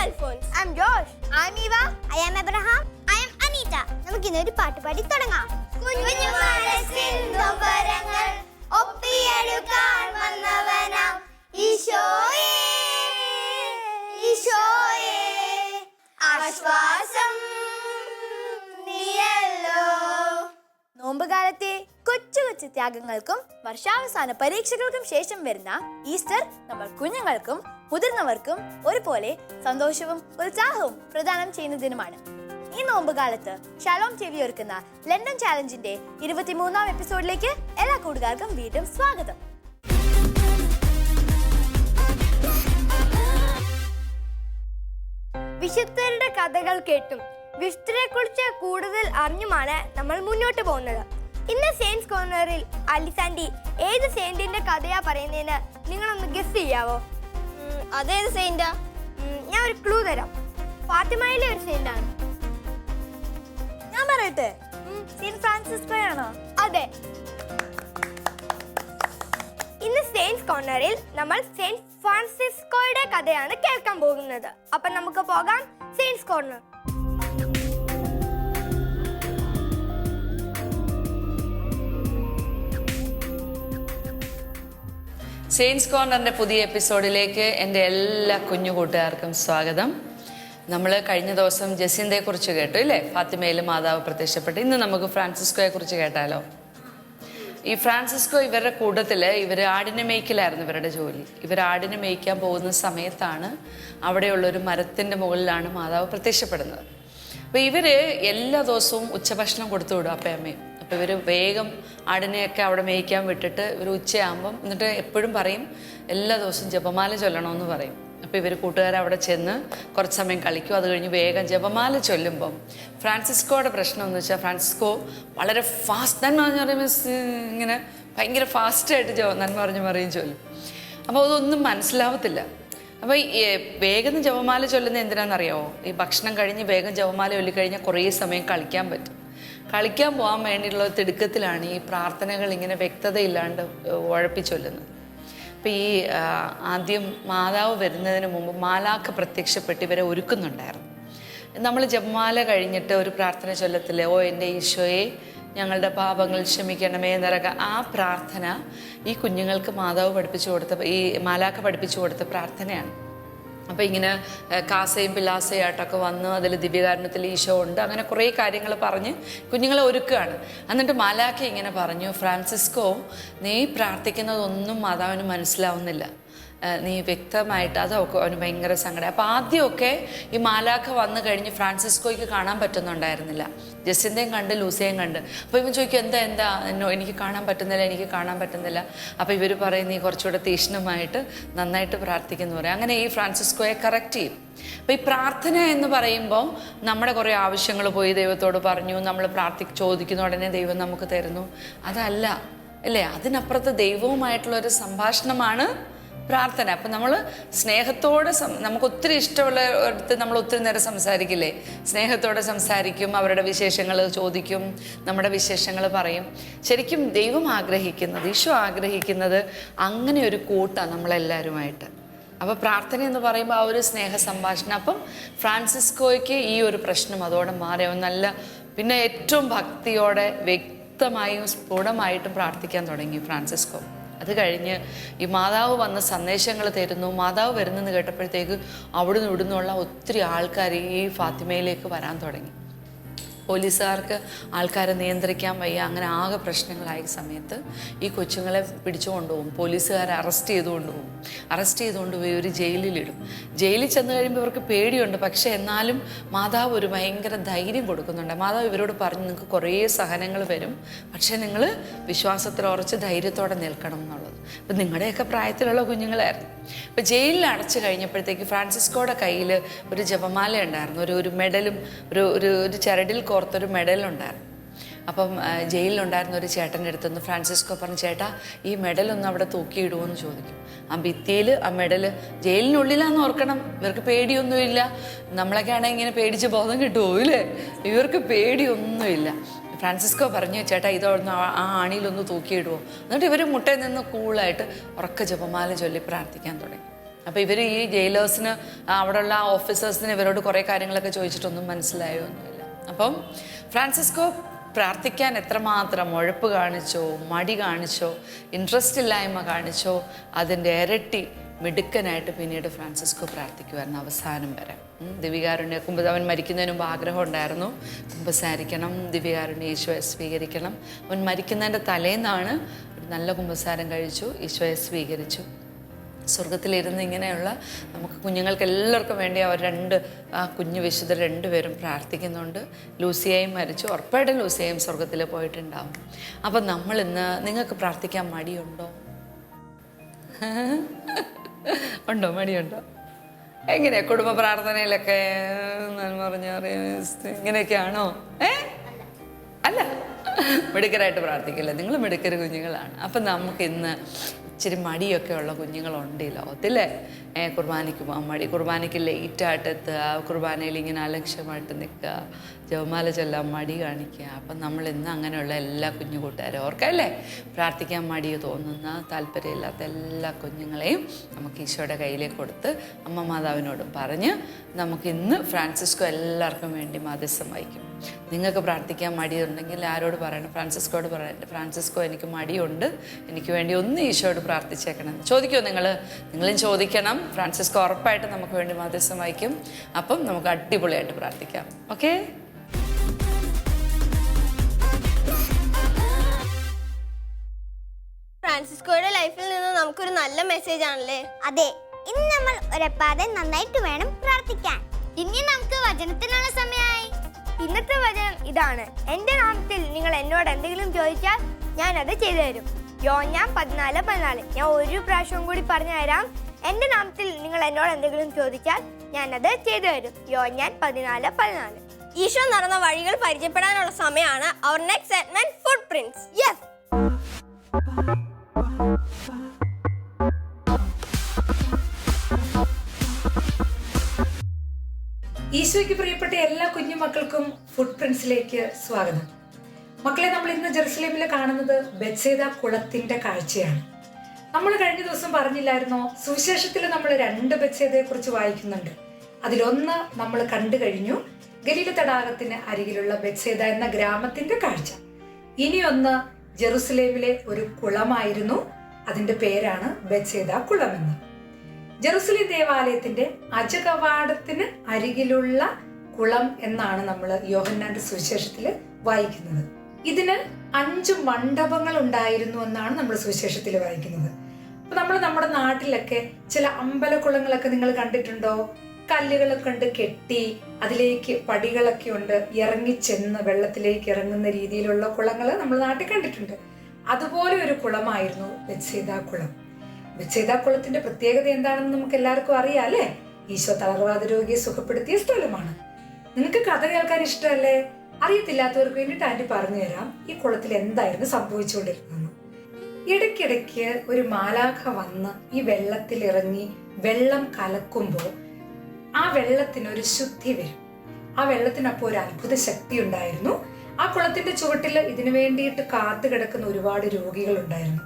Alphonse. I'm Josh. I'm Eva. I am Abraham. I am Anita. നമുക്ക് ഇന്നൊരു പാട്ട് പാടി തുടങ്ങാം. കുഞ്ഞു മനസ്സിൻ നൊമ്പരങ്ങൾ ഒപ്പിയെടുക്കാൻ വന്നവനാം ഈശോയേ ഈശോയേ ആശ്വാസം നീയല്ലോ. നോമ്പുകാലത്തെ കൊച്ചു കൊച്ചു ത്യാഗങ്ങൾക്കും വർഷാവസാന പരീക്ഷകൾക്കും ശേഷം വരുന്ന ഈസ്റ്റർ നമ്മൾ കുഞ്ഞുങ്ങൾക്കും മുതിർന്നവർക്കും ഒരുപോലെ സന്തോഷവും ഉത്സാഹവും പ്രദാനം ചെയ്യുന്ന ദിനമാണ്. ഈ നോമ്പുകാലത്ത് ഷാലോം ടിവി ഒരുക്കുന്ന ലണ്ടൻ ചാലഞ്ചിന്റെ 23-ാം എപ്പിസോഡിലേക്ക് എല്ലാ കൂട്ടുകാർക്കും വീണ്ടും സ്വാഗതം. വിശുദ്ധരുടെ കഥകൾ കേട്ടും വിശുദ്ധരെ കുറിച്ച് കൂടുതൽ അറിഞ്ഞുമാണ് നമ്മൾ മുന്നോട്ട് പോകുന്നത്. ഇന്ന് സെയിൻസ് കോർണറിൽ അലിസാൻഡി ഏത് സെയിന്റിന്റെ കഥയാ പറയുന്നതെന്ന് നിങ്ങളൊന്ന് ഗസ് ചെയ്യാവോ? അതേത് സെയിന്റാ? ഞാൻ ഒരു ക്ലൂ തരാം. ഫാത്തിമയിലെ ഒരു സെയിന്റ് ആണ്. ഞാൻ പറയട്ടെ, സെയിന്റ് ഫ്രാൻസിസ്കോ ആണോ? അതെ. ഇന്ന് സെയിൻസ് കോർണറിൽ നമ്മൾ സെയിന്റ് ഫ്രാൻസിസ്കോയുടെ കഥയാണ് കേൾക്കാൻ പോകുന്നത്. അപ്പൊ നമുക്ക് പോകാം സെയിൻസ് കോർണർ. സെയിൻസ് കോർണറിൻ്റെ പുതിയ എപ്പിസോഡിലേക്ക് എൻ്റെ എല്ലാ കുഞ്ഞു കൂട്ടുകാർക്കും സ്വാഗതം. നമ്മൾ കഴിഞ്ഞ ദിവസം ജസിന്തയെക്കുറിച്ച് കേട്ടു ഇല്ലേ? ഫാത്തിമയിൽ മാതാവ് പ്രത്യക്ഷപ്പെട്ടു. ഇന്ന് നമുക്ക് ഫ്രാൻസിസ്കോയെക്കുറിച്ച് കേട്ടാലോ? ഈ ഫ്രാൻസിസ്കോ ഇവരുടെ കൂട്ടത്തിൽ ഇവർ ആടിനെ മേയ്ക്കലായിരുന്നു ഇവരുടെ ജോലി. ഇവർ ആടിനെ മേയ്ക്കാൻ പോകുന്ന സമയത്താണ് അവിടെയുള്ളൊരു മരത്തിൻ്റെ മുകളിലാണ് മാതാവ് പ്രത്യക്ഷപ്പെടുന്നത്. അപ്പോൾ ഇവർ എല്ലാ ദിവസവും ഉച്ചഭക്ഷണം കൊടുത്തു വിടും അപ്പയമ്മയും. അപ്പോൾ ഇവർ വേഗം ആടിനെയൊക്കെ അവിടെ മേയ്ക്കാൻ വിട്ടിട്ട് ഇവർ ഉച്ചയാകുമ്പം എന്നിട്ട് എപ്പോഴും പറയും എല്ലാ ദിവസവും ജപമാല ചൊല്ലണമെന്ന് പറയും. അപ്പോൾ ഇവർ കൂട്ടുകാർ അവിടെ ചെന്ന് കുറച്ച് സമയം കളിക്കും. അത് കഴിഞ്ഞ് വേഗം ജപമാല ചൊല്ലുമ്പം ഫ്രാൻസിസ്കോയുടെ പ്രശ്നം എന്ന് വെച്ചാൽ ഫ്രാൻസിസ്കോ വളരെ ഫാസ്റ്റ് നന്മ പറയുമ്പോൾ ഇങ്ങനെ ഭയങ്കര ഫാസ്റ്റായിട്ട് നന്മ പറയും ചൊല്ലും. അപ്പോൾ അതൊന്നും മനസ്സിലാവത്തില്ല. അപ്പോൾ വേഗം ജപമാല ചൊല്ലുന്നത് എന്തിനാണെന്നറിയാമോ? ഈ ഭക്ഷണം കഴിഞ്ഞ് വേഗം ജപമാല ചൊല്ലിക്കഴിഞ്ഞാൽ കുറേ സമയം കളിക്കാൻ പറ്റും. കളിക്കാൻ പോകാൻ വേണ്ടിയിട്ടുള്ള തിടുക്കത്തിലാണ് ഈ പ്രാർത്ഥനകൾ ഇങ്ങനെ വ്യക്തതയില്ലാണ്ട് ഉഴപ്പിച്ചൊല്ലുന്നത്. അപ്പോൾ ഈ ആദ്യം മാതാവ് വരുന്നതിന് മുമ്പ് മാലാഖ പ്രത്യക്ഷപ്പെട്ട് ഇവരെ ഒരുക്കുന്നുണ്ടായിരുന്നു. നമ്മൾ ജപമാല കഴിഞ്ഞിട്ട് ഒരു പ്രാർത്ഥന ചൊല്ലത്തില്ലേ, ഓ എൻ്റെ ഈശോയെ ഞങ്ങളുടെ പാപങ്ങൾ ക്ഷമിക്കണമേ എന്നൊക്കെ, ആ പ്രാർത്ഥന ഈ കുഞ്ഞുങ്ങൾക്ക് മാതാവ് പഠിപ്പിച്ചു കൊടുത്ത, ഈ മാലാഖ പഠിപ്പിച്ചു കൊടുത്ത പ്രാർത്ഥനയാണ്. അപ്പോൾ ഇങ്ങനെ കാസയും പിലാസയായിട്ടൊക്കെ വന്ന് അതിൽ ദിവ്യകാരുണ്യത്തിൽ ഈശോ ഉണ്ട്, അങ്ങനെ കുറേ കാര്യങ്ങൾ പറഞ്ഞ് കുഞ്ഞുങ്ങളെ ഒരുക്കുകയാണ്. എന്നിട്ട് മാലാഖ ഇങ്ങനെ പറഞ്ഞു, ഫ്രാൻസിസ്കോ നീ പ്രാർത്ഥിക്കുന്നതൊന്നും മാതാവിന് മനസ്സിലാവുന്നില്ല, നീ വ്യക്തമായിട്ട്, അതൊക്കെ അവന് ഭയങ്കര സങ്കടം. അപ്പോൾ ആദ്യമൊക്കെ ഈ മാലാഖ വന്നു കഴിഞ്ഞ് ഫ്രാൻസിസ്കോയ്ക്ക് കാണാൻ പറ്റുന്നുണ്ടായിരുന്നില്ല. ജസിന്തയും കണ്ട് ലൂസിയയും കണ്ട്. അപ്പോൾ ഇവൻ ചോദിക്കും എന്താ എനിക്ക് കാണാൻ പറ്റുന്നില്ല. അപ്പോൾ ഇവർ പറയും നീ കുറച്ചുകൂടെ തീക്ഷ്ണമായിട്ട് നന്നായിട്ട് പ്രാർത്ഥിക്കുന്നു പറയും. അങ്ങനെ ഈ ഫ്രാൻസിസ്കോയെ കറക്റ്റ് ചെയ്യും. അപ്പോൾ ഈ പ്രാർത്ഥന എന്ന് പറയുമ്പോൾ നമ്മുടെ കുറേ ആവശ്യങ്ങൾ പോയി ദൈവത്തോട് പറഞ്ഞു, നമ്മൾ ചോദിക്കുന്ന ഉടനെ ദൈവം നമുക്ക് തരുന്നു, അതല്ല അല്ലേ? അതിനപ്പുറത്ത് ദൈവവുമായിട്ടുള്ളൊരു സംഭാഷണമാണ് പ്രാർത്ഥന. അപ്പം നമ്മൾ സ്നേഹത്തോടെ നമുക്ക് ഒത്തിരി ഇഷ്ടമുള്ള അടുത്ത് നമ്മൾ ഒത്തിരി നേരം സംസാരിക്കില്ലേ? സ്നേഹത്തോടെ സംസാരിക്കും, അവരുടെ വിശേഷങ്ങൾ ചോദിക്കും, നമ്മുടെ വിശേഷങ്ങൾ പറയും. ശരിക്കും ദൈവം ആഗ്രഹിക്കുന്നത്, ഈശോ ആഗ്രഹിക്കുന്നത് അങ്ങനെ ഒരു കൂട്ടാണ് നമ്മളെല്ലാവരുമായിട്ട്. അപ്പോൾ പ്രാർത്ഥന എന്ന് പറയുമ്പോൾ ആ ഒരു സ്നേഹ സംഭാഷണം. അപ്പം ഫ്രാൻസിസ്കോയ്ക്ക് ഈ ഒരു പ്രശ്നം അതോടെ മാറി. നല്ല പിന്നെ ഏറ്റവും ഭക്തിയോടെ വ്യക്തമായും സ്ഫുടമായിട്ടും പ്രാർത്ഥിക്കാൻ തുടങ്ങി ഫ്രാൻസിസ്കോ. അത് കഴിഞ്ഞ് ഈ മാതാവ് വന്ന സന്ദേശങ്ങൾ തരുന്നു. മാതാവ് വരുന്നെന്ന് കേട്ടപ്പോഴത്തേക്ക് അവിടുന്ന് ഇവിടുന്നുള്ള ഒത്തിരി ആൾക്കാർ ഈ ഫാത്തിമയിലേക്ക് വരാൻ തുടങ്ങി. പോലീസുകാർക്ക് ആൾക്കാരെ നിയന്ത്രിക്കാൻ വയ്യ. അങ്ങനെ ആകെ പ്രശ്നങ്ങളായ സമയത്ത് ഈ കൊച്ചുങ്ങളെ പിടിച്ചു കൊണ്ടുപോകും. പോലീസുകാരെ അറസ്റ്റ് ചെയ്തുകൊണ്ട് പോയി ഒരു ജയിലിലിടും. ജയിലിൽ ചെന്ന് കഴിയുമ്പോൾ ഇവർക്ക് പേടിയുണ്ട്. പക്ഷെ എന്നാലും മാതാവ് ഒരു ഭയങ്കര ധൈര്യം കൊടുക്കുന്നുണ്ട്. മാതാവ് ഇവരോട് പറഞ്ഞു, നിങ്ങൾക്ക് കുറേ സഹനങ്ങൾ വരും, പക്ഷെ നിങ്ങൾ വിശ്വാസത്തിൽ ഉറച്ച് ധൈര്യത്തോടെ നിൽക്കണം എന്നുള്ളത്. അപ്പം നിങ്ങളുടെയൊക്കെ പ്രായത്തിലുള്ള കുഞ്ഞുങ്ങളായിരുന്നു. ഇപ്പം ജയിലിൽ അടച്ചു കഴിഞ്ഞപ്പോഴത്തേക്ക് ഫ്രാൻസിസ്കോയുടെ കയ്യിൽ ഒരു ജപമാല ഉണ്ടായിരുന്നു, ഒരു മെഡലും ഒരു ചരടിൽ കോർത്തൊരു മെഡലുണ്ടായിരുന്നു. അപ്പം ജയിലിലുണ്ടായിരുന്ന ഒരു ചേട്ടൻ്റെ അടുത്തുനിന്ന് ഫ്രാൻസിസ്കോ പറഞ്ഞു, ചേട്ടാ ഈ മെഡലൊന്ന് അവിടെ തൂക്കിയിടുമെന്ന് ചോദിക്കും. ആ ഭിത്തിയിൽ ആ മെഡൽ ജയിലിനുള്ളിലാന്ന് ഓർക്കണം, ഇവർക്ക് പേടിയൊന്നുമില്ല. നമ്മളൊക്കെ ആണെങ്കിൽ ഇങ്ങനെ പേടിച്ച് ബോധം കിട്ടുമോ ഇല്ലേ? ഇവർക്ക് പേടിയൊന്നുമില്ല. ഫ്രാൻസിസ്കോ പറഞ്ഞു, ചേട്ടാ ഇതൊന്ന് ആ ആണിയിലൊന്ന് തൂക്കിയിടുമോ? എന്നിട്ട് ഇവർ മുട്ടയിൽ നിന്ന് കൂളായിട്ട് ഉറക്ക ജപമാല ചൊല്ലി പ്രാർത്ഥിക്കാൻ തുടങ്ങി. അപ്പോൾ ഇവർ ഈ ജയിലേഴ്സിന് അവിടെയുള്ള ഓഫീസേഴ്സിന് ഇവരോട് കുറേ കാര്യങ്ങളൊക്കെ ചോദിച്ചിട്ടൊന്നും മനസ്സിലായൊന്നുമില്ല. അപ്പം ഫ്രാൻസിസ്കോ പ്രാർത്ഥിക്കാൻ എത്രമാത്രം ഉഴപ്പ് കാണിച്ചോ, മടി കാണിച്ചോ, ഇൻട്രസ്റ്റ് ഇല്ലായ്മ കാണിച്ചോ, അതിൻ്റെ ഇരട്ടി മിടുക്കനായിട്ട് പിന്നീട് ഫ്രാൻസിസ്കോ പ്രാർത്ഥിക്കുമായിരുന്നു അവസാനം വരെ. ദിവ്യകാരുണ്യ അവൻ മരിക്കുന്നതിന് മുമ്പ് ആഗ്രഹം ഉണ്ടായിരുന്നു, കുമ്പസാരിക്കണം, ദിവ്യകാരുണ്യ ഈശോയെ സ്വീകരിക്കണം. അവൻ മരിക്കുന്നതിൻ്റെ തലേന്നാണ് ഒരു നല്ല കുമ്പസാരം കഴിച്ചു, ഈശോയെ സ്വീകരിച്ചു. സ്വർഗത്തിലിരുന്ന് ഇങ്ങനെയുള്ള നമുക്ക് കുഞ്ഞുങ്ങൾക്ക് എല്ലാവർക്കും വേണ്ടി അവർ കുഞ്ഞു വിശുദ്ധർ രണ്ടുപേരും പ്രാർത്ഥിക്കുന്നുണ്ട്. ലൂസിയയും മരിച്ചു, ഉറപ്പായിട്ടും ലൂസിയയും സ്വർഗത്തിൽ പോയിട്ടുണ്ടാവും. അപ്പം നമ്മളിന്ന് നിങ്ങൾക്ക് പ്രാർത്ഥിക്കാൻ മടിയുണ്ടോ? ഉണ്ടോ? മടിയുണ്ടോ? എങ്ങനെയാ കുടുംബ പ്രാർത്ഥനയിലൊക്കെ പറഞ്ഞ ഇങ്ങനെയൊക്കെയാണോ? അല്ല, മിടുക്കരായിട്ട് പ്രാർത്ഥിക്കില്ല. നിങ്ങൾ മിടുക്കര് കുഞ്ഞുങ്ങളാണ്. അപ്പം നമുക്ക് ഇന്ന് ഇച്ചിരി മടിയൊക്കെ ഉള്ള കുഞ്ഞുങ്ങളുണ്ട് ഈ ലോകത്തില്ലേ. കുർബാനയ്ക്ക് പോകാൻ മടി, കുർബാനയ്ക്ക് ലേറ്റായിട്ട് എത്തുക, കുർബാനയിൽ ഇങ്ങനെ അലക്ഷ്യമായിട്ട് നിൽക്കുക, ജപമാല ചൊല്ലാൻ മടി കാണിക്കുക. അപ്പം നമ്മൾ ഇന്ന് അങ്ങനെയുള്ള എല്ലാ കുഞ്ഞു കൂട്ടുകാരും ഓർക്കല്ലേ, പ്രാർത്ഥിക്കാൻ മടി തോന്നുന്ന താല്പര്യമില്ലാത്ത എല്ലാ കുഞ്ഞുങ്ങളെയും നമുക്ക് ഈശോയുടെ കയ്യിലേക്ക് കൊടുത്ത് അമ്മ മാതാവിനോടും പറഞ്ഞ് നമുക്ക് ഇന്ന് ഫ്രാൻസിസ്കോ എല്ലാവർക്കും വേണ്ടി മാധ്യസ്ഥം വഹിക്കും. നിങ്ങൾക്ക് പ്രാർത്ഥിക്കാൻ മടിയുണ്ടെങ്കിൽ ആരോട് പറയണം? ഫ്രാൻസിസ്കോയോട് പറയണം, ഫ്രാൻസിസ്കോ എനിക്ക് മടിയുണ്ട്, എനിക്ക് വേണ്ടി ഒന്ന് ഈശോയോട് പ്രാർത്ഥിച്ചേക്കണം. ചോദിക്കുമോ? നിങ്ങളും ചോദിക്കണം. ഫ്രാൻസിസ്കോ ഉറപ്പായിട്ട് നമുക്ക് വേണ്ടി മാധ്യസ്ഥം വഹിക്കും. അപ്പം നമുക്ക് അടിപൊളിയായിട്ട് പ്രാർത്ഥിക്കാം. ഓക്കെ? ഫ്രാൻസിസ്കോയുടെ ലൈഫിൽ നിന്ന് നമുക്കൊരു നല്ല മെസ്സേജ് ആണല്ലേ. അതെ, ഇന്ന് നമ്മൾ ഉറപ്പാതെ നന്നായിട്ട് വേണം പ്രാർത്ഥിക്കാൻ. ഇനി നമുക്ക് വചനത്തിനുള്ള സമയമായി. ഇന്നത്തെ വചനം ഇതാണ്: എന്റെ നാമത്തിൽ നിങ്ങൾ എന്നോട് എന്തെങ്കിലും ചോദിച്ചാൽ ഞാൻ അത് ചെയ്തു തരും. യോഹന്നാൻ 14:14. ഞാൻ ഒരു പ്രാവശ്യവും കൂടി പറഞ്ഞു തരാം. എന്റെ നാമത്തിൽ നിങ്ങൾ എന്നോട് എന്തെങ്കിലും ചോദിച്ചാൽ ഞാൻ അത് ചെയ്തു തരും. യോഹന്നാൻ 14:14. ഈശോ നടന്ന വഴികൾ പരിചയപ്പെടാനുള്ള സമയമാണ്. അവർ നെക്സ്റ്റ് സെഗ്മെന്റ് ഫുട് പ്രിന്റ്സ്. യെസ്. ഈശോയ്ക്ക് പ്രിയപ്പെട്ട എല്ലാ കുഞ്ഞു മക്കൾക്കും ഫുട് പ്രിന്റ്സിലേക്ക് സ്വാഗതം. മക്കളെ, നമ്മൾ ഇന്ന് ജെറുസലേമിൽ കാണുന്നത് ബെത്സേദ കുളത്തിന്റെ കാഴ്ചയാണ്. നമ്മൾ കഴിഞ്ഞ ദിവസം പറഞ്ഞില്ലായിരുന്നോ, സുവിശേഷത്തിൽ നമ്മൾ 2 ബെത്സേദയെ കുറിച്ച് വായിക്കുന്നുണ്ട്. അതിലൊന്ന് നമ്മൾ കണ്ടു കഴിഞ്ഞു, ഗലീല തടാകത്തിന് അരികിലുള്ള ബെത്സേദ എന്ന ഗ്രാമത്തിന്റെ കാഴ്ച. ഇനിയൊന്ന് ജെറുസലേമിലെ ഒരു കുളമായിരുന്നു, അതിന്റെ പേരാണ് ബെത്സേദ കുളമെന്ന്. ജെറുസലേം ദേവാലയത്തിന്റെ അജകവാടത്തിന് അരികിലുള്ള കുളം എന്നാണ് നമ്മൾ യോഹന്നാന്റെ സുവിശേഷത്തിൽ വായിക്കുന്നത്. ഇതിന് 5 മണ്ഡപങ്ങൾ ഉണ്ടായിരുന്നു എന്നാണ് നമ്മൾ സുവിശേഷത്തിൽ വായിക്കുന്നത്. അപ്പൊ നമ്മൾ നമ്മുടെ നാട്ടിലൊക്കെ ചില അമ്പലക്കുളങ്ങളൊക്കെ നിങ്ങൾ കണ്ടിട്ടുണ്ടോ? കല്ലുകളൊക്കെ ഉണ്ട് കെട്ടി, അതിലേക്ക് പടികളൊക്കെ ഉണ്ട്, ഇറങ്ങിച്ചെന്ന് വെള്ളത്തിലേക്ക് ഇറങ്ങുന്ന രീതിയിലുള്ള കുളങ്ങൾ നമ്മൾ നാട്ടിൽ കണ്ടിട്ടുണ്ട്. അതുപോലെ ഒരു കുളമായിരുന്നു ബെത്സേദ കുളം. ബെത്സേദ കുളത്തിന്റെ പ്രത്യേകത എന്താണെന്ന് നമുക്ക് എല്ലാവർക്കും അറിയാം അല്ലേ? ഈശോ തളർവാദ രോഗിയെ സുഖപ്പെടുത്തിയ സ്ഥലമാണ്. നിങ്ങൾക്ക് കഥ കേൾക്കാൻ ഇഷ്ടമല്ലേ? അറിയത്തില്ലാത്തവർക്ക് വേണ്ടിയിട്ട് ആന്റി പറഞ്ഞു തരാം ഈ കുളത്തിൽ എന്തായിരുന്നു സംഭവിച്ചുകൊണ്ടിരുന്നത്. ഇടയ്ക്കിടയ്ക്ക് ഒരു മാലാഖ വന്ന് ഈ വെള്ളത്തിൽ ഇറങ്ങി വെള്ളം കലക്കുമ്പോൾ ആ വെള്ളത്തിന് ഒരു ശുദ്ധി വരും. ആ വെള്ളത്തിനപ്പോൾ ഒരു അത്ഭുത ശക്തി ഉണ്ടായിരുന്നു. ആ കുളത്തിന്റെ ചുവട്ടിൽ ഇതിനു വേണ്ടിയിട്ട് കാത്തു കിടക്കുന്ന ഒരുപാട് രോഗികൾ ഉണ്ടായിരുന്നു.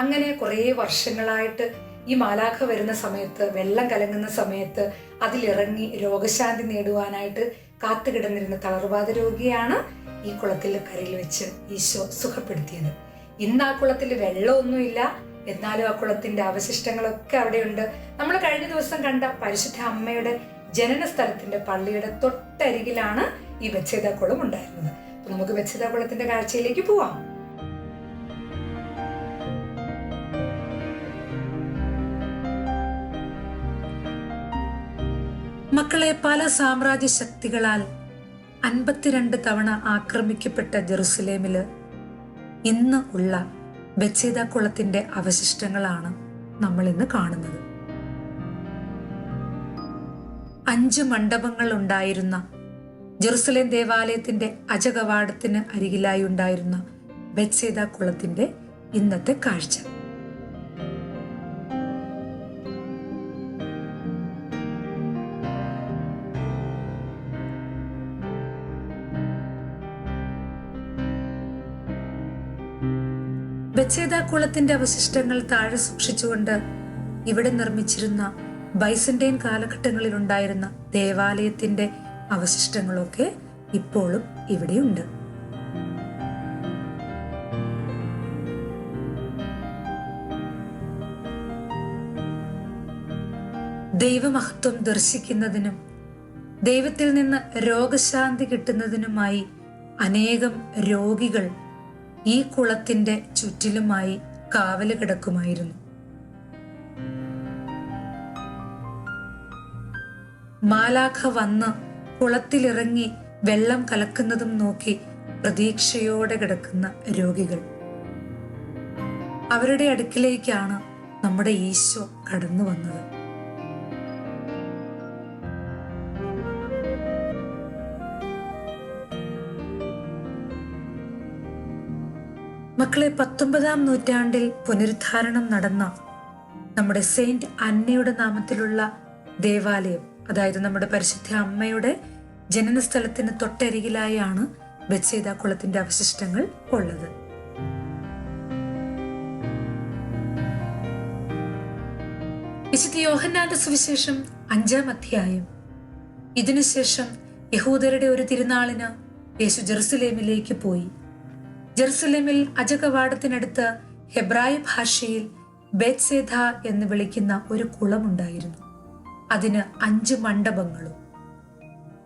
അങ്ങനെ കുറേ വർഷങ്ങളായിട്ട് ഈ മാലാഖ വരുന്ന സമയത്ത്, വെള്ളം കലങ്ങുന്ന സമയത്ത് അതിലിറങ്ങി രോഗശാന്തി നേടുവാനായിട്ട് കാത്തുകിടന്നിരുന്ന തളർവാദ രോഗിയാണ് ഈ കുളത്തിൽ കരയിൽ വെച്ച് ഈശോ സുഖപ്പെടുത്തിയത്. ഇന്ന് ആ കുളത്തിൽ വെള്ളമൊന്നുമില്ല, എന്നാലും ആ കുളത്തിന്റെ അവശിഷ്ടങ്ങളൊക്കെ അവിടെയുണ്ട്. നമ്മൾ കഴിഞ്ഞ ദിവസം കണ്ട പരിശുദ്ധ അമ്മയുടെ ജനന സ്ഥലത്തിന്റെ പള്ളിയുടെ തൊട്ടരികിലാണ് ഈ ബെത്സേദ കുളം ഉണ്ടായിരുന്നത്. അപ്പൊ നമുക്ക് ബെത്സേദ കുളത്തിന്റെ കാഴ്ചയിലേക്ക് പോവാം. മക്കളെ, പല സാമ്രാജ്യ ശക്തികളാൽ 52 തവണ ആക്രമിക്കപ്പെട്ട ജെറുസലേമില് ഇന്ന് ഉള്ള ബെത്സേദ കുളത്തിന്റെ അവശിഷ്ടങ്ങളാണ് നമ്മൾ ഇന്ന് കാണുന്നത്. 5 മണ്ഡപങ്ങൾ ഉണ്ടായിരുന്ന ജെറുസലേം ദേവാലയത്തിന്റെ അജകവാടത്തിന് അരികിലായി ഉണ്ടായിരുന്ന ബെത്സേദ കുളത്തിന്റെ ഇന്നത്തെ കാഴ്ച. ബെത്സേദ കുളത്തിന്റെ അവശിഷ്ടങ്ങൾ താഴെ സൂക്ഷിച്ചുകൊണ്ട് ഇവിടെ നിർമ്മിച്ചിരുന്ന ബൈസന്റൈൻ കാലഘട്ടങ്ങളിൽ ഉണ്ടായിരുന്ന ദേവാലയത്തിന്റെ അവശിഷ്ടങ്ങളൊക്കെ ഇപ്പോഴും ഇവിടെയുണ്ട്. ദൈവമഹത്വം ദർശിക്കുന്നതിനും ദൈവത്തിൽ നിന്ന് രോഗശാന്തി കിട്ടുന്നതിനുമായി അനേകം രോഗികൾ ഈ കുളത്തിന്റെ ചുറ്റിലുമായി കാവല് കിടക്കുമായിരുന്നു. മാലാഖ വന്ന് കുളത്തിലിറങ്ങി വെള്ളം കലക്കുന്നതും നോക്കി പ്രതീക്ഷയോടെ കിടക്കുന്ന രോഗികൾ. അവരുടെ അടുക്കിലേക്കാണ് നമ്മുടെ ഈശോ കടന്നു വന്നത്. മക്കളെ, 19-ാം നൂറ്റാണ്ടിൽ പുനരുദ്ധാരണം നടന്ന നമ്മുടെ സെയിന്റ് അന്നയുടെ നാമത്തിലുള്ള ദേവാലയം, അതായത് നമ്മുടെ പരിശുദ്ധ അമ്മയുടെ ജനനസ്ഥലത്തിന് തൊട്ടരികിലായാണ് ബെത്സേദ കുളത്തിന്റെ അവശിഷ്ടങ്ങൾ ഉള്ളത്. വിശുദ്ധ യോഹന്നാന്റെ സുവിശേഷം 5-ാം അധ്യായം. ഇതിനുശേഷം യഹൂദരുടെ ഒരു തിരുനാളിന് യേശു ജെറുസലേമിലേക്ക് പോയി. ജെറുസലേമിൽ അജകവാടത്തിനടുത്ത് ഹെബ്രായ ഭാഷയിൽ ബെത്സേദ എന്ന് വിളിക്കുന്ന ഒരു കുളമുണ്ടായിരുന്നു. അതിന് 5 മണ്ഡപങ്ങളും.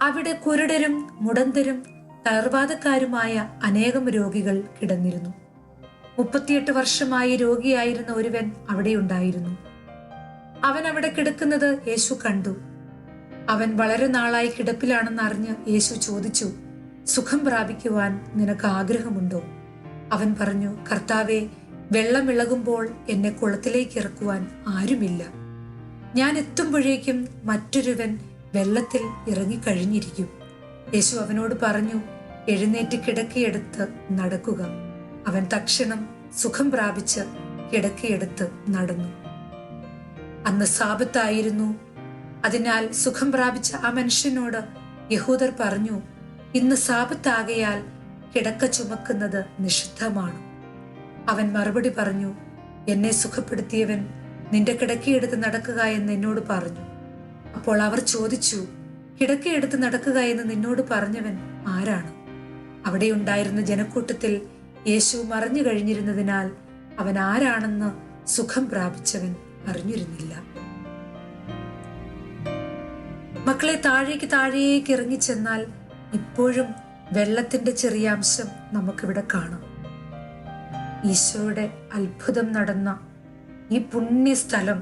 അവിടെ കുരുടരും മുടന്തരും തളർവാദക്കാരുമായ അനേകം രോഗികൾ കിടന്നിരുന്നു. 38 വർഷമായി രോഗിയായിരുന്ന ഒരുവൻ അവിടെ ഉണ്ടായിരുന്നു. അവൻ അവിടെ കിടക്കുന്നത് യേശു കണ്ടു. അവൻ വളരെ നാളായി കിടപ്പിലാണെന്ന് അറിഞ്ഞ് യേശു ചോദിച്ചു, സുഖം പ്രാപിക്കുവാൻ നിനക്ക് ആഗ്രഹമുണ്ടോ? അവൻ പറഞ്ഞു, കർത്താവേ, വെള്ളം ഇളകുമ്പോൾ എന്നെ കുളത്തിലേക്ക് ഇറക്കുവാൻ ആരുമില്ല. ഞാൻ എത്തുമ്പോഴേക്കും മറ്റൊരുവൻ വെള്ളത്തിൽ ഇറങ്ങിക്കഴിഞ്ഞിരിക്കും. യേശു അവനോട് പറഞ്ഞു, എഴുന്നേറ്റ് കിടക്കയെടുത്ത് നടക്കുക. അവൻ തക്ഷണം സുഖം പ്രാപിച്ച് കിടക്കയെടുത്ത് നടന്നു. അന്ന് സാബത്തായിരുന്നു. അതിനാൽ സുഖം പ്രാപിച്ച ആ മനുഷ്യനോട് യഹൂദർ പറഞ്ഞു, ഇന്ന് സാബത്താകയാൽ കിടക്ക ചുമക്കുന്നത് നിഷിദ്ധമാണ്. അവൻ മറുപടി പറഞ്ഞു, എന്നെ സുഖപ്പെടുത്തിയവൻ നിന്റെ കിടക്കയെടുത്ത് നടക്കുക എന്ന് എന്നോട് പറഞ്ഞു. അപ്പോൾ അവർ ചോദിച്ചു, കിടക്കയെടുത്ത് നടക്കുക എന്ന് നിന്നോട് പറഞ്ഞവൻ ആരാണ്? അവിടെ ഉണ്ടായിരുന്ന ജനക്കൂട്ടത്തിൽ യേശു മറഞ്ഞു കഴിഞ്ഞിരുന്നതിനാൽ അവൻ ആരാണെന്ന് സുഖം പ്രാപിച്ചവൻ അറിഞ്ഞിരുന്നില്ല. മക്കളെ, താഴേക്ക് ഇറങ്ങിച്ചെന്നാൽ ഇപ്പോഴും വെള്ളത്തിന്റെ ചെറിയ അംശം നമുക്കിവിടെ കാണാം. ഈശോയുടെ അത്ഭുതം നടന്ന ഈ പുണ്യസ്ഥലം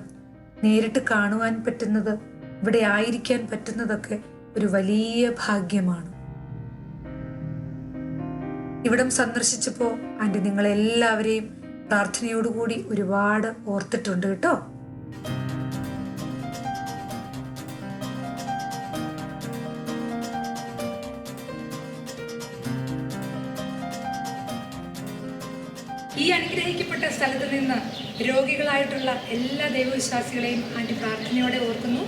നേരിട്ട് കാണുവാൻ പറ്റുന്നത്, ഇവിടെ ആയിരിക്കാൻ പറ്റുന്നതൊക്കെ ഒരു വലിയ ഭാഗ്യമാണ്. ഇവിടം സന്ദർശിച്ചപ്പോ ആന്റി നിങ്ങളെല്ലാവരെയും പ്രാർത്ഥനയോടുകൂടി ഒരുപാട് ഓർത്തിട്ടുണ്ട് കേട്ടോ. ഈ അനുഗ്രഹിക്കപ്പെട്ട സ്ഥലത്ത് നിന്ന് രോഗികളായിട്ടുള്ള എല്ലാ ദൈവവിശ്വാസികളെയും ആന്റി പ്രാർത്ഥനയോടെ ഓർക്കുന്നു.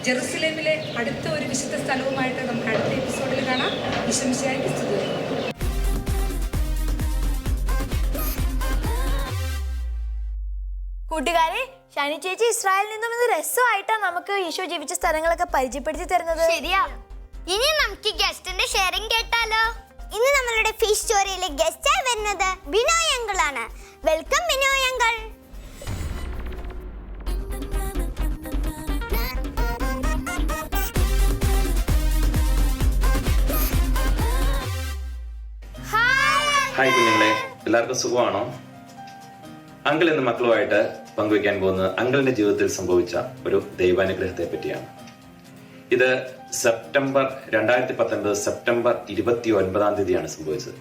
ജെറുസലേമിലെ അടുത്ത ഒരു വിശുദ്ധ സ്ഥലവുമായിട്ട് നമുക്ക് അടുത്ത എപ്പിസോഡിൽ കാണാം. ഈശോമിശിഹായ്ക്ക് സ്തുതി. കൂട്ടുകാരെ, ഷാനി ചേച്ചി ഇസ്രായേലിൽ നിന്നും ഇത് രസമായിട്ടാണ് നമുക്ക് ഈശോ ജീവിച്ച സ്ഥലങ്ങളൊക്കെ പരിചയപ്പെടുത്തി തരുന്നത്. ശരിയാ. ഇനി നമുക്ക് ഗസ്റ്റിന്റെ ഷെയറിംഗ് കേട്ടാലോ? ഇന്ന് നമ്മളുടെ ഫിഷ് സ്റ്റോറിയിലെ ഗസ്റ്റായി വരുന്നത് ബിനോയ് അങ്കിൾ ആണ്. Welcome Binoy uncle. ഹായ് കുഞ്ഞുങ്ങളെ, എല്ലാവർക്കും സുഖമാണോ? അങ്കിൾ ഇന്ന് മക്കളുമായിട്ട് പങ്കുവയ്ക്കാൻ പോകുന്നത് അങ്കിളിന്റെ ജീവിതത്തിൽ സംഭവിച്ച ഒരു ദൈവാനുഗ്രഹത്തെ പറ്റിയാണ്. ഇത് 2019 സെപ്റ്റംബർ 29-ാം തീയതിയാണ് സംഭവിച്ചത്.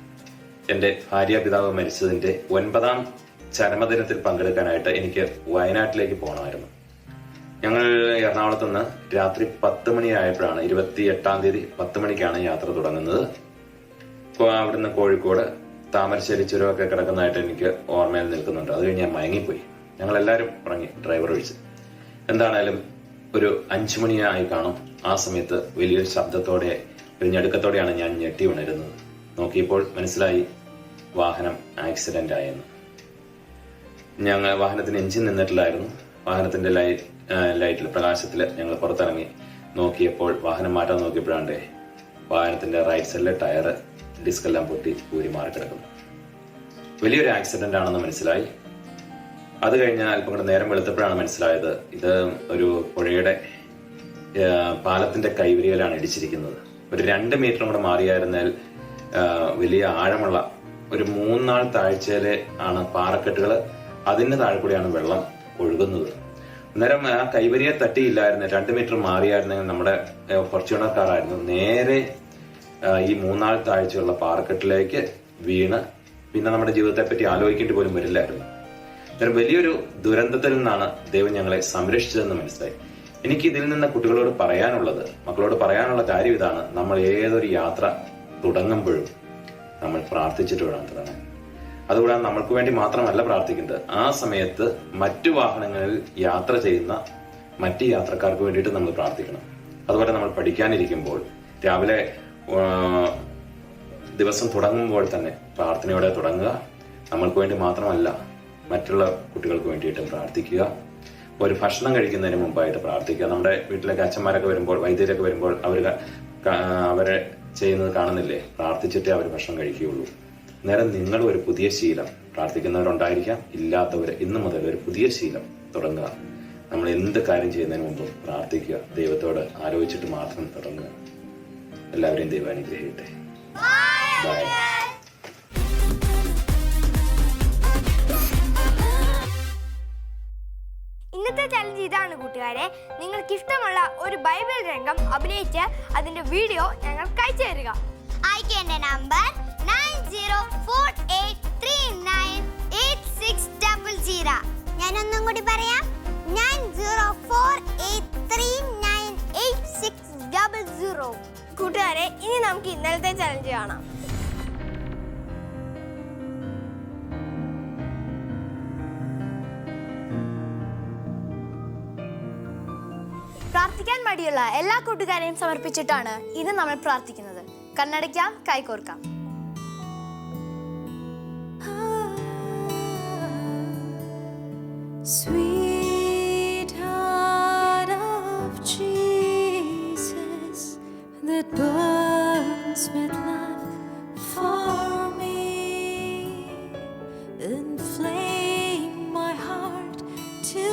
എൻ്റെ ഭാര്യാപിതാവ് മരിച്ചതിൻ്റെ 9ാം ചരമദിനത്തിൽ പങ്കെടുക്കാനായിട്ട് എനിക്ക് വയനാട്ടിലേക്ക് പോകണമായിരുന്നു. ഞങ്ങൾ എറണാകുളത്ത് നിന്ന് രാത്രി 10 മണിയായപ്പോഴാണ്, 28-ാം തീയതി 10 മണിക്കാണ് യാത്ര തുടങ്ങുന്നത്. അവിടുന്ന് കോഴിക്കോട് താമരശ്ശേരി ചുരമൊക്കെ കിടക്കുന്നതായിട്ട് എനിക്ക് ഓർമ്മയിൽ നിൽക്കുന്നുണ്ട്. അത് കഴിഞ്ഞ് ഞാൻ മയങ്ങിപ്പോയി. ഞങ്ങളെല്ലാവരും ഉറങ്ങി, ഡ്രൈവർ ഒഴിച്ച്. എന്താണേലും ഒരു 5 മണിയായി കാണും. ആ സമയത്ത് വലിയൊരു ശബ്ദത്തോടെ, ഒരു ഞെടുക്കത്തോടെയാണ് ഞാൻ ഞെട്ടി ഉണരുന്നത്. നോക്കിയപ്പോൾ മനസ്സിലായി വാഹനം ആക്സിഡന്റ് ആയെന്ന്. വാഹനത്തിന് എഞ്ചിൻ നിന്നിട്ടില്ലായിരുന്നു. വാഹനത്തിന്റെ ലൈറ്റിൽ പ്രകാശത്തിൽ ഞങ്ങൾ പുറത്തിറങ്ങി നോക്കിയപ്പോൾ വാഹനം മാറ്റാൻ നോക്കിയപ്പോഴാണ്ട് വാഹനത്തിന്റെ റൈറ്റ് സൈഡിലെ ടയർ ഡിസ്ക് എല്ലാം പൊട്ടി ഊരി മാറി കിടക്കുന്നു. വലിയൊരു ആക്സിഡന്റ് ആണെന്ന് മനസ്സിലായി. അത് കഴിഞ്ഞ് അല്പം കൂടെ നേരം വെളുത്തപ്പോഴാണ് മനസ്സിലായത് ഇത് ഒരു പുഴയുടെ പാലത്തിന്റെ കൈവരിയിലാണ് ഇടിച്ചിരിക്കുന്നത്. ഒരു 2 മീറ്റർ കൂടെ മാറിയായിരുന്നാൽ വലിയ ആഴമുള്ള ഒരു 3 നാൾ താഴ്ചയിലെ ആണ് പാറക്കെട്ടുകൾ, അതിന്റെ താഴെ കൂടിയാണ് വെള്ളം ഒഴുകുന്നത്. അന്നേരം ആ കൈവരിയെ തട്ടിയില്ലായിരുന്നു, 2 മീറ്റർ മാറിയായിരുന്നെങ്കിൽ നമ്മുടെ ഫോർച്യൂണർ കാറായിരുന്നു നേരെ ഈ 3 നാൾ താഴ്ചയുള്ള പാറക്കെട്ടിലേക്ക് വീണ് പിന്നെ നമ്മുടെ ജീവിതത്തെ പറ്റി ആലോചിക്കേണ്ടി പോലും വരില്ലായിരുന്നു. അന്നേരം വലിയൊരു ദുരന്തത്തിൽ നിന്നാണ് ദൈവം ഞങ്ങളെ സംരക്ഷിച്ചതെന്ന് മനസ്സിലായി. എനിക്ക് ഇതിൽ നിന്ന് കുട്ടികളോട് പറയാനുള്ളത്, മക്കളോട് പറയാനുള്ള കാര്യം ഇതാണ്: നമ്മൾ ഏതൊരു യാത്ര തുടങ്ങുമ്പോഴും നമ്മൾ പ്രാർത്ഥിച്ചിട്ട് വേണം തുടങ്ങാൻ. അതുകൂടാതെ നമ്മൾക്ക് വേണ്ടി മാത്രമല്ല പ്രാർത്ഥിക്കേണ്ടത്, ആ സമയത്ത് മറ്റു വാഹനങ്ങളിൽ യാത്ര ചെയ്യുന്ന മറ്റ് യാത്രക്കാർക്ക് വേണ്ടിയിട്ട് നമ്മൾ പ്രാർത്ഥിക്കണം. അതുപോലെ നമ്മൾ പഠിക്കാനിരിക്കുമ്പോൾ രാവിലെ ദിവസം തുടങ്ങുമ്പോൾ തന്നെ പ്രാർത്ഥനയോടെ തുടങ്ങുക. നമ്മൾക്ക് വേണ്ടി മാത്രമല്ല, മറ്റുള്ള കുട്ടികൾക്ക് വേണ്ടിയിട്ടും പ്രാർത്ഥിക്കുക. ഒരു ഭക്ഷണം കഴിക്കുന്നതിന് മുമ്പായിട്ട് പ്രാർത്ഥിക്കുക. നമ്മുടെ വീട്ടിലേക്ക് അച്ഛന്മാരൊക്കെ വരുമ്പോൾ, വൈദ്യരൊക്കെ വരുമ്പോൾ അവരെ ചെയ്യുന്നത് കാണുന്നില്ലേ? പ്രാർത്ഥിച്ചിട്ടേ അവർ ഭക്ഷണം കഴിക്കുകയുള്ളൂ. നേരം നിങ്ങൾ ഒരു പുതിയ ശീലം, പ്രാർത്ഥിക്കുന്നവരുണ്ടായിരിക്കാം, ഇല്ലാത്തവർ ഇന്നു മുതൽ ഒരു പുതിയ ശീലം തുടങ്ങുക. നമ്മൾ എന്ത് കാര്യം ചെയ്യുന്നതിന് മുമ്പ് പ്രാർത്ഥിക്കുക, ദൈവത്തോട് ആലോചിച്ചിട്ട് മാത്രം തുടങ്ങുക. എല്ലാവരെയും ദൈവം അനുഗ്രഹിക്കട്ടെ. ബൈ. ഇന്നത്തെ ചലഞ്ച് ഇതാണ് കൂട്ടുകാരെ. നിങ്ങൾക്ക് ഇഷ്ടമുള്ള ഒരു ബൈബിൾ രംഗം അഭിനയിച്ച് അതിന്റെ വീഡിയോ ഞങ്ങൾക്ക് അയച്ചു തരിക. അയക്കേണ്ട നമ്പർ 9048398600. ഞാനൊന്നും കൂടി പറയാം, 9048398600. കൂട്ടുകാരെ, ഇനി നമുക്ക് ഇന്നലത്തെ ചലഞ്ച് കാണാം. പ്രാർത്ഥിക്കാൻ മടിയുള്ള എല്ലാ കൂട്ടുകാരെയും സമർപ്പിച്ചിട്ടാണ് ഇന്ന് നമ്മൾ പ്രാർത്ഥിക്കുന്നത്. കണ്ണടയ്ക്കാം, കൈകോർക്കാം. Sweetheart of Jesus, that burns with love for me, inflame my heart to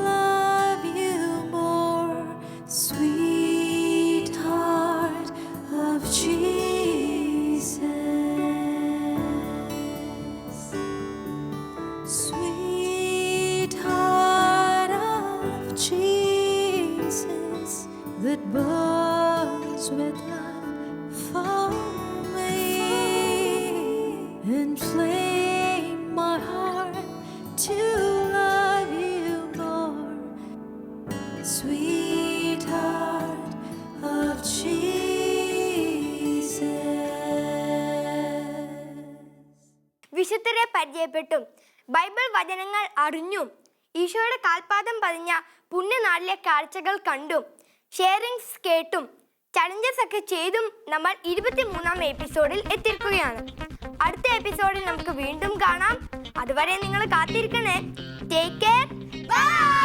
love you more. Sweetheart of Jesus, sweetheart of Jesus, that burns with love for me, inflame my heart to love you more. Sweetheart of Jesus. വിശുദ്ധരെ പരിചയപ്പെട്ടും Bible വചനങ്ങൾ അറിഞ്ഞും ഈശോയുടെ കാൽപാദം പതിഞ്ഞ പുണ്യനാളിലെ കാഴ്ചകൾ കണ്ടും sharings കേട്ടും challenges ഒക്കെ ചെയ്തും നമ്മൾ 23-ാം എപ്പിസോഡിൽ എത്തിയിരിക്കുകയാണ്. അടുത്ത എപ്പിസോഡിൽ നമുക്ക് വീണ്ടും കാണാം. അതുവരെ നിങ്ങൾ കാത്തിരിക്കണേ. Take care. ബൈ.